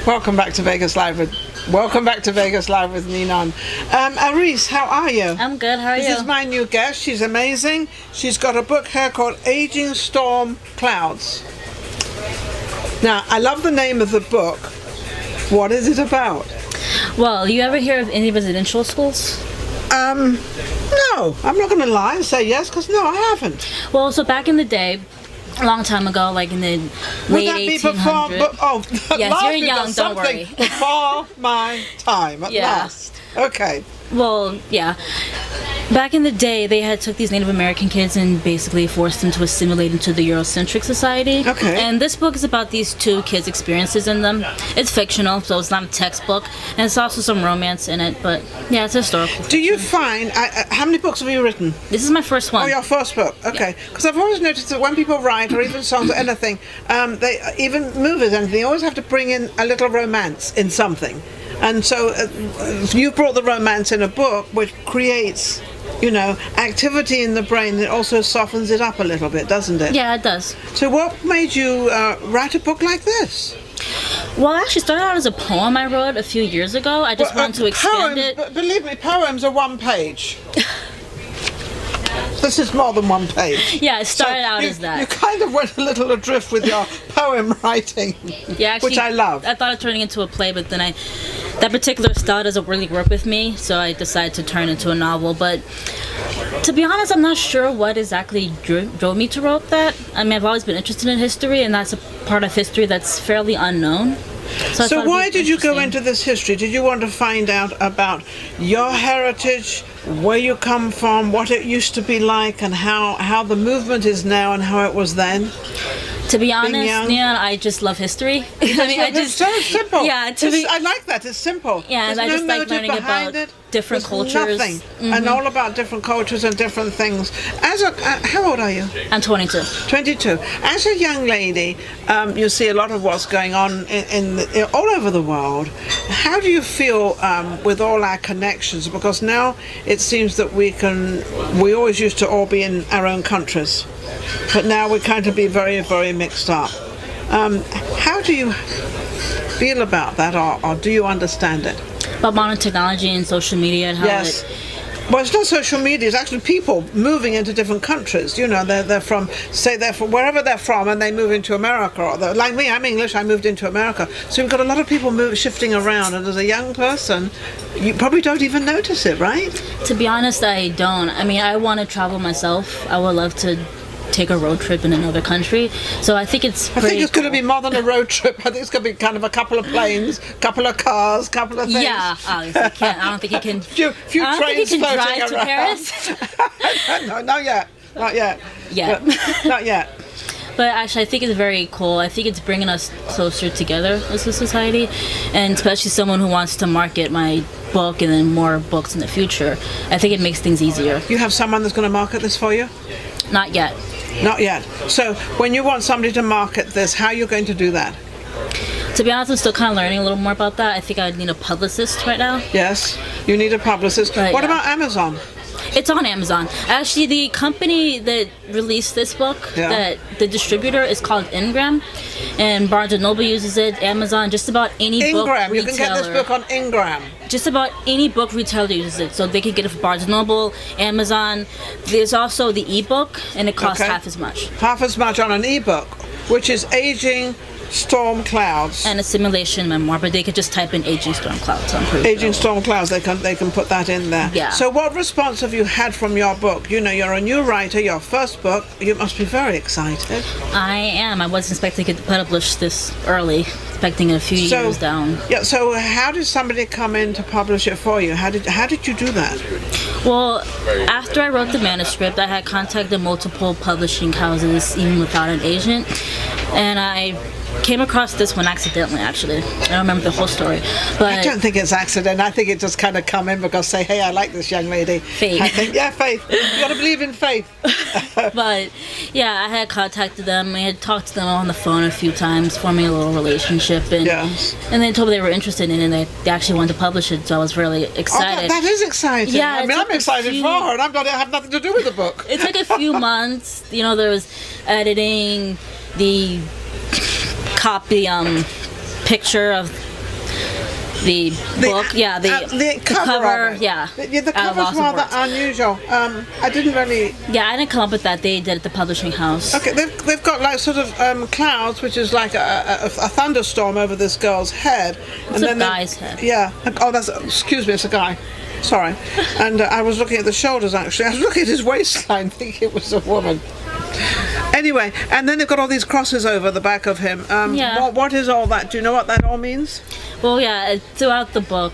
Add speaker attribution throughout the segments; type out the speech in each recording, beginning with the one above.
Speaker 1: Welcome back to Vegas Live with Ninon. Areese, how are you?
Speaker 2: I'm good. How are you?
Speaker 1: This is my new guest. She's amazing. She's got a book here called Aging Storm Clouds. Now, I love the name of the book. What is it about?
Speaker 2: Well, you ever hear of any residential schools?
Speaker 1: No. I'm not going to lie and say yes, because no, I haven't.
Speaker 2: Well, so back in the day, a long time ago, like in the late 1800s.
Speaker 1: Yes,
Speaker 2: you're young, don't worry.
Speaker 1: Before my time, at last. Okay.
Speaker 2: Well, yeah. Back in the day, they had took these Native American kids and basically forced them to assimilate into the Eurocentric society.
Speaker 1: Okay.
Speaker 2: And this book is about these two kids' experiences in them. It's fictional, so it's not a textbook, and it's also some romance in it. But yeah, it's historical.
Speaker 1: Do you find how many books have you written?
Speaker 2: This is my first one.
Speaker 1: Oh, your first book. Okay. Because I've always noticed that when people write, or even songs or anything, they even movies, anything, they always have to bring in a little romance in something. And so you brought the romance in a book, which creates, activity in the brain that also softens it up a little bit, doesn't it?
Speaker 2: Yeah, it does.
Speaker 1: So what made you write a book like this?
Speaker 2: Well, it actually started out as a poem I wrote a few years ago. I just wanted to expand it.
Speaker 1: Believe me, poems are one page. This is more than one page.
Speaker 2: Yeah, it started out as that.
Speaker 1: You kind of went a little adrift with your poem writing,
Speaker 2: yeah, actually,
Speaker 1: which I love.
Speaker 2: I thought of turning into a play, but then that particular style doesn't really work with me, so I decided to turn it into a novel. But to be honest, I'm not sure what exactly drove me to write that. I mean, I've always been interested in history, and that's a part of history that's fairly unknown.
Speaker 1: So why did you go into this history? Did you want to find out about your heritage, where you come from, what it used to be like, and how the movement is now and how it was then?
Speaker 2: To be honest, I just love history.
Speaker 1: It's so simple.
Speaker 2: Yeah,
Speaker 1: I like that. It's simple.
Speaker 2: Yeah, and I just like learning about different cultures.
Speaker 1: Nothing, and all about different cultures and different things. How old are you?
Speaker 2: I'm 22.
Speaker 1: 22. As a young lady, you see a lot of what's going on all over the world. How do you feel with all our connections? Because now it seems that we always used to all be in our own countries. But now we kind of be very, very mixed up. How do you feel about that, or do you understand it?
Speaker 2: About modern technology and social media and how
Speaker 1: Well, it's not social media. It's actually people moving into different countries. They're from wherever they're from, and they move into America. Or like me, I'm English. I moved into America. So we've got a lot of people shifting around. And as a young person, you probably don't even notice it, right?
Speaker 2: To be honest, I don't. I mean, I want to travel myself. I would love to take a road trip in another country, so I think it's
Speaker 1: I think it's going to be more than a road trip. I think it's going to be kind of a couple of planes, couple of cars, couple of things.
Speaker 2: Yeah, obviously I don't think you can.
Speaker 1: few
Speaker 2: I don't
Speaker 1: trains
Speaker 2: think you can drive
Speaker 1: around.
Speaker 2: to Paris.
Speaker 1: No, not yet.
Speaker 2: Yeah,
Speaker 1: not yet.
Speaker 2: But actually, I think it's very cool. I think it's bringing us closer together as a society, and especially someone who wants to market my book and then more books in the future. I think it makes things easier.
Speaker 1: You have someone that's going to market this for you?
Speaker 2: Not yet.
Speaker 1: Not yet. So when you want somebody to market this, how are you going to do that?
Speaker 2: To be honest, I'm still kind of learning a little more about that. I think I need a publicist right now.
Speaker 1: Yes, you need a publicist.
Speaker 2: But,
Speaker 1: what about Amazon?
Speaker 2: It's on Amazon. Actually, the company that released this book, that the distributor is called Ingram, and Barnes & Noble uses it, Amazon, just about any book retailer.
Speaker 1: You can get this book on Ingram.
Speaker 2: Just about any book retailer uses it, so they can get it from Barnes & Noble, Amazon. There's also the ebook, and it costs half as much.
Speaker 1: Half as much on an ebook, which is Aging Storm Clouds.
Speaker 2: And a simulation memoir, but they could just type in Aging Storm Clouds.
Speaker 1: Aging Storm Clouds, they can put that in there.
Speaker 2: Yeah.
Speaker 1: So what response have you had from your book? You're a new writer, your first book. You must be very excited.
Speaker 2: I am. I wasn't expecting it to publish this early, expecting it a few years down.
Speaker 1: Yeah, so how did somebody come in to publish it for you? How did you do that?
Speaker 2: Well, after I wrote the manuscript, I had contacted multiple publishing houses, even without an agent, and I came across this one accidentally, actually. I don't remember the whole story. But
Speaker 1: I don't think it's accident. I think it just kind of come in because say, hey, I like this young lady.
Speaker 2: Faith.
Speaker 1: I think, faith. You got to believe in faith.
Speaker 2: But yeah, I had contacted them. I had talked to them on the phone a few times, forming a little relationship, and they told me they were interested in it, and they actually wanted to publish it. So I was really excited.
Speaker 1: Oh, that is exciting.
Speaker 2: Yeah,
Speaker 1: I mean, I'm excited for her, and I have nothing to do with the book.
Speaker 2: It took a few months. There was editing, the copy picture of the book,
Speaker 1: the cover,
Speaker 2: of it. Yeah,
Speaker 1: the cover's rather unusual. I didn't really.
Speaker 2: Yeah, I didn't come up with that. They did it at the publishing house.
Speaker 1: Okay, they've got like sort of clouds, which is like a thunderstorm over this girl's head.
Speaker 2: It's a guy's head.
Speaker 1: Yeah. Oh, excuse me, it's a guy. Sorry. And I was looking at the shoulders, actually. I was looking at his waistline, thinking it was a woman. Anyway, and then they've got all these crosses over the back of him. What is all that? Do you know what that all means?
Speaker 2: Well, yeah, throughout the book.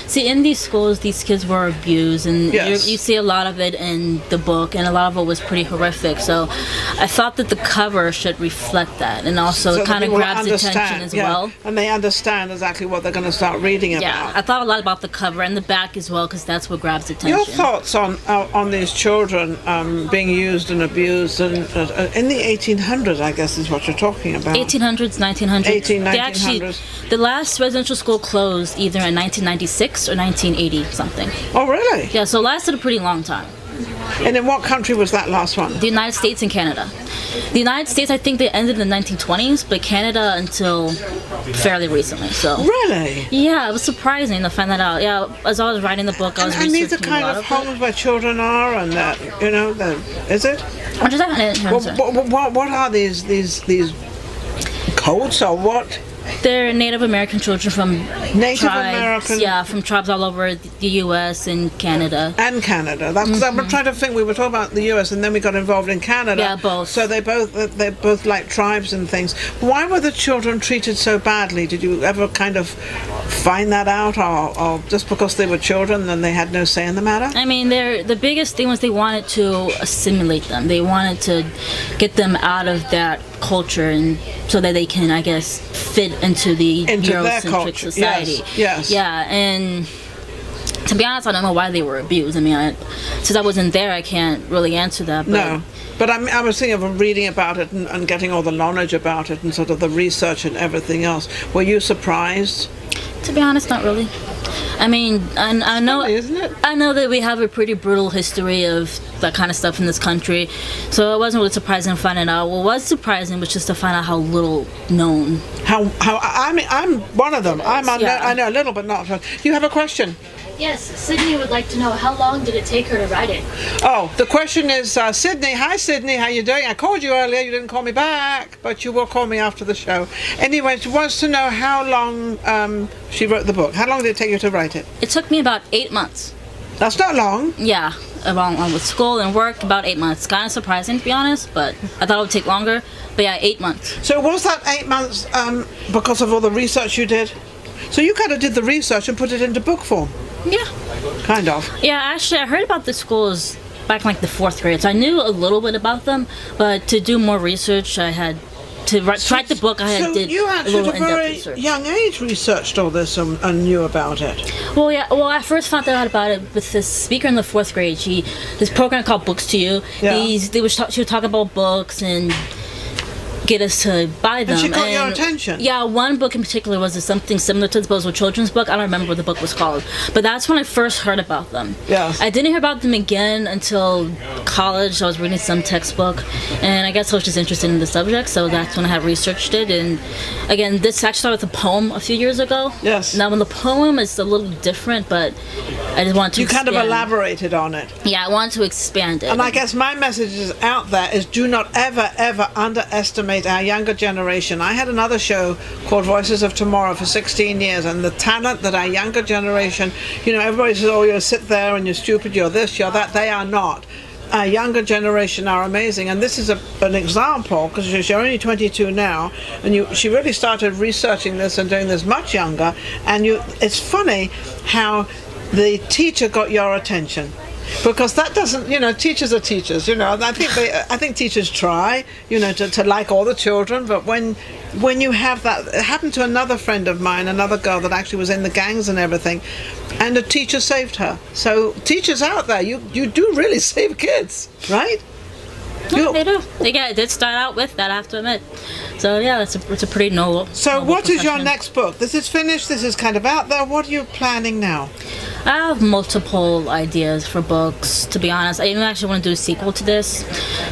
Speaker 2: See, in these schools, these kids were abused, and you see a lot of it in the book, and a lot of it was pretty horrific. So I thought that the cover should reflect that, and also it kind of grabs attention as well.
Speaker 1: And they understand exactly what they're going to start reading about.
Speaker 2: Yeah, I thought a lot about the cover and the back as well, because that's what grabs attention.
Speaker 1: Your thoughts on these children being used and abused and in the 1800s, I guess is what you're talking about.
Speaker 2: 1800s, 1900s.
Speaker 1: 1900s.
Speaker 2: The last residential school closed either in 1996 or 1980 something.
Speaker 1: Oh, really?
Speaker 2: Yeah, so it lasted a pretty long time.
Speaker 1: And in what country was that last one?
Speaker 2: The United States and Canada. The United States, I think they ended in the 1920s, but Canada until fairly recently. So
Speaker 1: really?
Speaker 2: Yeah, it was surprising to find that out. Yeah, as I was writing the book, I was researching
Speaker 1: these are kind of homes where children are, and is it? What are these codes or what?
Speaker 2: They're Native American children from
Speaker 1: American.
Speaker 2: Yeah, from tribes all over the U.S. and Canada.
Speaker 1: And Canada. That's I'm trying to think. We were talking about the U.S. and then we got involved in Canada.
Speaker 2: Yeah, both.
Speaker 1: So they're both like tribes and things. Why were the children treated so badly? Did you ever kind of find that out, or just because they were children, then they had no say in the matter?
Speaker 2: I mean, the biggest thing was they wanted to assimilate them. They wanted to get them out of that culture, and so that they can, I guess, fit into the Eurocentric society.
Speaker 1: Yes.
Speaker 2: Yeah, and to be honest, I don't know why they were abused. I mean, since I wasn't there, I can't really answer that. But
Speaker 1: no. But I was thinking of reading about it and getting all the knowledge about it and sort of the research and everything else. Were you surprised?
Speaker 2: To be honest, not really. I mean, I know,
Speaker 1: funny, isn't it?
Speaker 2: I know that we have a pretty brutal history of that kind of stuff in this country, so it wasn't really surprising to find it out. What was surprising was just to find out how little known.
Speaker 1: How I mean, I'm one of them. I know a little, but not. You have a question?
Speaker 3: Yes, Sydney would like to know how long did it take her to write it?
Speaker 1: Oh, the question is, Sydney. Hi, Sydney. How you doing? I called you earlier. You didn't call me back, but you will call me after the show. Anyway, she wants to know how long she wrote the book. How long did it take you to write it?
Speaker 2: It took me about 8 months.
Speaker 1: That's not long.
Speaker 2: Yeah, along with school and work, about 8 months. Kind of surprising, to be honest, but I thought it would take longer. But yeah, 8 months.
Speaker 1: So was that 8 months because of all the research you did? So you kind of did the research and put it into book form?
Speaker 2: Yeah.
Speaker 1: Kind of.
Speaker 2: Yeah, actually, I heard about the schools back in like the 4th grade, so I knew a little bit about them, but to do more research, I had to write the book. Did
Speaker 1: you
Speaker 2: a
Speaker 1: actually
Speaker 2: little
Speaker 1: at a
Speaker 2: in-depth
Speaker 1: very
Speaker 2: research.
Speaker 1: young age researched all this and knew about it.
Speaker 2: Well, yeah. Well, I first found out about it with this speaker in the 4th grade. This program called Books to You.
Speaker 1: Yeah.
Speaker 2: She would talk about books and get us to buy them.
Speaker 1: And she caught your attention.
Speaker 2: Yeah, one book in particular was something similar to the Bozo children's book. I don't remember what the book was called, but that's when I first heard about them.
Speaker 1: Yes.
Speaker 2: I didn't hear about them again until college. I was reading some textbook, and I guess I was just interested in the subject, so that's when I had researched it. And again, this actually started with a poem a few years ago.
Speaker 1: Yes.
Speaker 2: Now, when the poem is a little different, but I just wanted to expand.
Speaker 1: kind of elaborated on it.
Speaker 2: Yeah, I wanted to expand it.
Speaker 1: And I guess my message is out there is do not ever underestimate our younger generation. I had another show called Voices of Tomorrow for 16 years, and the talent that our younger generation, everybody says, oh, you sit there and you're stupid, you're this, you're that. They are not. Our younger generation are amazing, and this is an example, because she's only 22 now, and she really started researching this and doing this much younger, and it's funny how the teacher got your attention. Because that doesn't, teachers are teachers, I think teachers try, to like all the children, but when you have that, it happened to another friend of mine, another girl that actually was in the gangs and everything, and a teacher saved her. So teachers out there, you do really save kids, right?
Speaker 2: Yeah, they do. It did start out with that, I have to admit. So yeah, it's a pretty noble.
Speaker 1: So
Speaker 2: noble
Speaker 1: what is your
Speaker 2: profession.
Speaker 1: next book? This is finished, this is kind of out there. What are you planning now?
Speaker 2: I have multiple ideas for books, to be honest. I even actually want to do a sequel to this.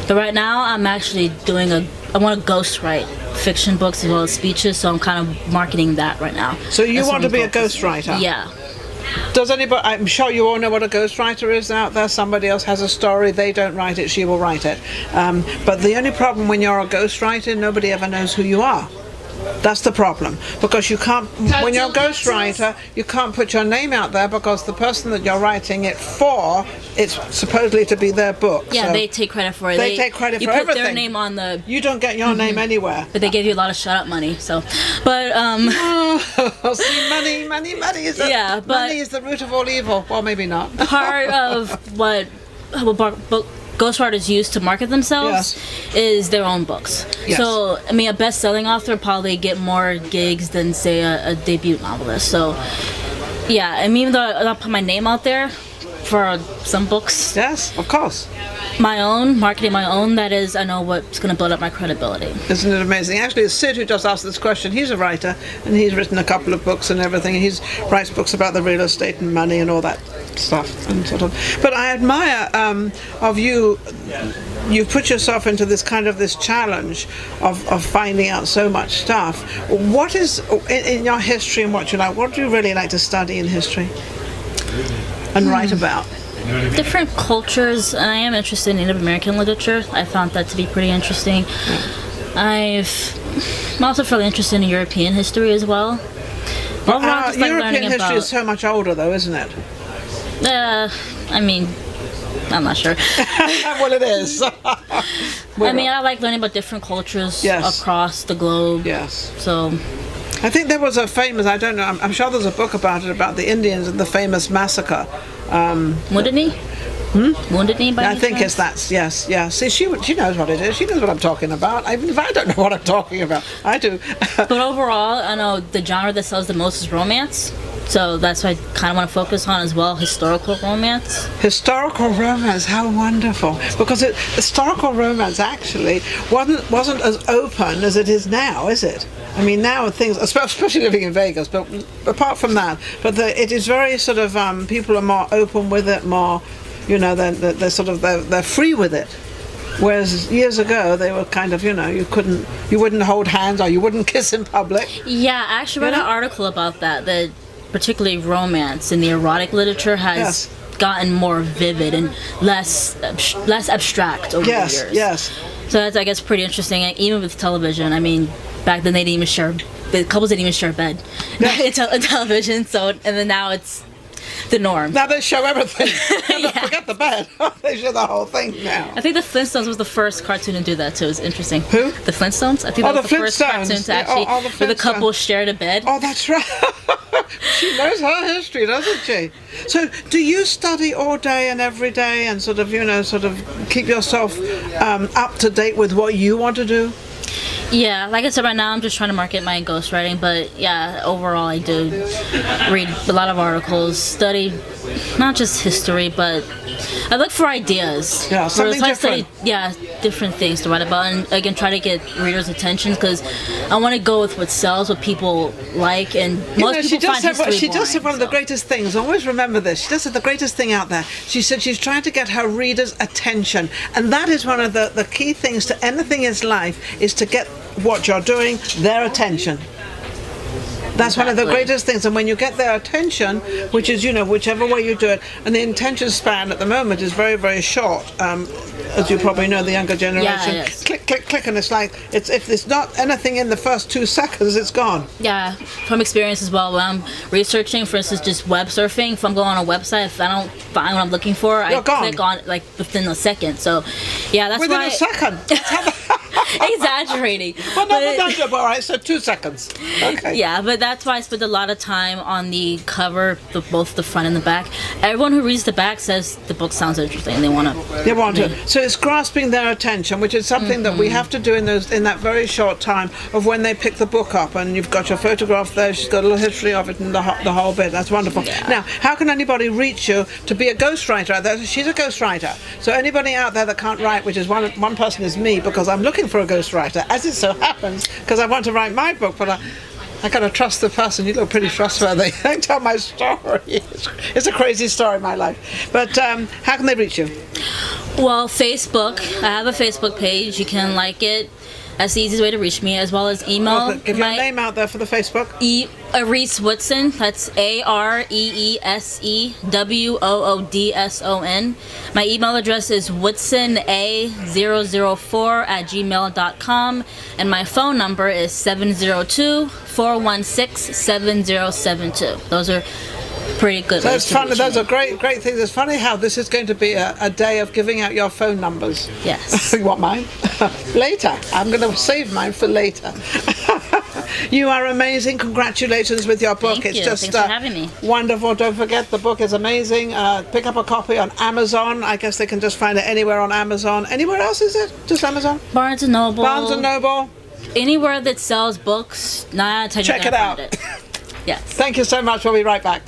Speaker 2: But right now, I'm actually I want to ghostwrite fiction books as well as speeches, so I'm kind of marketing that right now.
Speaker 1: So you
Speaker 2: That's
Speaker 1: want to
Speaker 2: what
Speaker 1: be a
Speaker 2: I'm focusing-
Speaker 1: ghostwriter?
Speaker 2: Yeah.
Speaker 1: Does anybody? I'm sure you all know what a ghostwriter is out there. Somebody else has a story, they don't write it, she will write it. But the only problem when you're a ghostwriter, nobody ever knows who you are. That's the problem, because you can't. When you're a ghostwriter, you can't put your name out there because the person that you're writing it for, it's supposedly to be their book.
Speaker 2: Yeah,
Speaker 1: so
Speaker 2: they take credit for it.
Speaker 1: They take credit
Speaker 2: you
Speaker 1: for
Speaker 2: put
Speaker 1: everything.
Speaker 2: their name on the.
Speaker 1: You don't get your name anywhere.
Speaker 2: But they give you a lot of shut up money. So, but
Speaker 1: Oh, see, money is the,
Speaker 2: Yeah, but-
Speaker 1: money is the root of all evil. Well, maybe not.
Speaker 2: part of what ghostwriters use to market themselves is their own books.
Speaker 1: Yes.
Speaker 2: So, I mean, a best-selling author probably get more gigs than, say, a debut novelist. So, yeah, I mean, even though I'll put my name out there for some books,
Speaker 1: Yes, of course.
Speaker 2: marketing my own, that is, I know what's going to build up my credibility.
Speaker 1: Isn't it amazing? Actually, it's Sid who just asked this question. He's a writer, and he's written a couple of books and everything. He writes books about the real estate and money and all that stuff. And sort of. But I admire of you. You've put yourself into this challenge of finding out so much stuff. What is in your history and what you like? What do you really like to study in history and write about?
Speaker 2: Different cultures, and I am interested in Native American literature. I found that to be pretty interesting. I'm also fairly interested in European history as well. Overall, I just like
Speaker 1: European
Speaker 2: learning
Speaker 1: history is so much older, though, isn't it?
Speaker 2: I mean, I'm not sure.
Speaker 1: Well, it is.
Speaker 2: I mean, I like learning about different cultures
Speaker 1: Yes.
Speaker 2: across the globe.
Speaker 1: Yes.
Speaker 2: So,
Speaker 1: I think there was a famous, I don't know, I'm sure there's a book about it, about the Indians and the famous massacre.
Speaker 2: Wounded Knee? Wounded Knee by
Speaker 1: I
Speaker 2: any
Speaker 1: think
Speaker 2: chance?
Speaker 1: it's yes. See, she knows what it is. She knows what I'm talking about. Even if I don't know what I'm talking about, I do.
Speaker 2: But overall, I know the genre that sells the most is romance. So that's what I kind of want to focus on as well, historical romance.
Speaker 1: Historical romance, how wonderful! Because historical romance actually wasn't as open as it is now, is it? I mean, now things, especially living in Vegas. But apart from that, it is very sort of people are more open with it, more, they're free with it. Whereas years ago they were kind of, you wouldn't hold hands or you wouldn't kiss in public.
Speaker 2: Yeah, I actually read an article about that particularly romance in the erotic literature has gotten more vivid and less abstract over the years.
Speaker 1: Yes.
Speaker 2: So that's, I guess, pretty interesting. And even with television, I mean, back then the couples didn't even share a bed in television. So, and then now it's the norm.
Speaker 1: Now they show everything. Forget the bed. They show the whole thing now.
Speaker 2: I think the Flintstones was the first cartoon to do that too. It's interesting.
Speaker 1: Who?
Speaker 2: The Flintstones. I think that was the first cartoon to actually where the couple shared a bed.
Speaker 1: Oh, that's right. She knows her history, doesn't she? So, do you study all day and every day, and sort of keep yourself up to date with what you want to do?
Speaker 2: Yeah, like I said, right now I'm just trying to market my ghostwriting, but yeah, overall I do read a lot of articles, study not just history, but I look for ideas.
Speaker 1: Yeah, something different.
Speaker 2: Different things to write about, and again, try to get readers' attention because I want to go with what sells, what people like, and most people find history
Speaker 1: She just said one of the
Speaker 2: so.
Speaker 1: greatest things. Always remember this. She just said the greatest thing out there. She said she's trying to get her readers' attention, and that is one of the key things to anything in life, is to get what you're doing their attention. That's one of the greatest things, and when you get their attention, which is, whichever way you do it, and the attention span at the moment is very, very short, as you probably know, the younger generation.
Speaker 2: Yeah, yes.
Speaker 1: Click, click, click, and it's like, if there's not anything in the first 2 seconds, it's gone.
Speaker 2: Yeah, from experience as well, when I'm researching, for instance, just web surfing, if I'm going on a website, if I don't find what I'm looking for, I click on it, like, within a second. So, yeah, that's
Speaker 1: Within
Speaker 2: why...
Speaker 1: a second?
Speaker 2: Exaggerating.
Speaker 1: Well, no, all right, so 2 seconds. Okay.
Speaker 2: Yeah, but that's why I spend a lot of time on the cover, both the front and the back. Everyone who reads the back says the book sounds interesting. They want to.
Speaker 1: So it's grasping their attention, which is something that we have to do in that very short time of when they pick the book up, and you've got your photograph there. She's got a little history of it and the whole bit. That's wonderful.
Speaker 2: Yeah.
Speaker 1: Now, how can anybody reach you to be a ghostwriter? She's a ghostwriter. So anybody out there that can't write, which is one person is me, because I'm looking for a ghostwriter, as it so happens, because I want to write my book, but I gotta trust the person. You look pretty trustworthy. Don't tell my story. It's a crazy story in my life. But how can they reach you?
Speaker 2: Well, Facebook. I have a Facebook page. You can like it. That's the easiest way to reach me, as well as email.
Speaker 1: Give your name out there for the Facebook.
Speaker 2: Areese Woodson. That's AREESEWOODSON. My email address is woodsona004@gmail.com, and my phone number is 702-416-7072. Those are pretty good.
Speaker 1: So it's funny. Those are great things. It's funny how this is going to be a day of giving out your phone numbers.
Speaker 2: Yes.
Speaker 1: You want mine? Later. I'm going to save mine for later. You are amazing. Congratulations with your book.
Speaker 2: Thank you.
Speaker 1: Just
Speaker 2: Thanks for having me.
Speaker 1: Wonderful. Don't forget, the book is amazing. Pick up a copy on Amazon. I guess they can just find it anywhere on Amazon. Anywhere else, is it? Just Amazon?
Speaker 2: Barnes & Noble.
Speaker 1: Barnes & Noble.
Speaker 2: Anywhere that sells books. Check
Speaker 1: it out.
Speaker 2: Yes.
Speaker 1: Thank you so much. We'll be right back.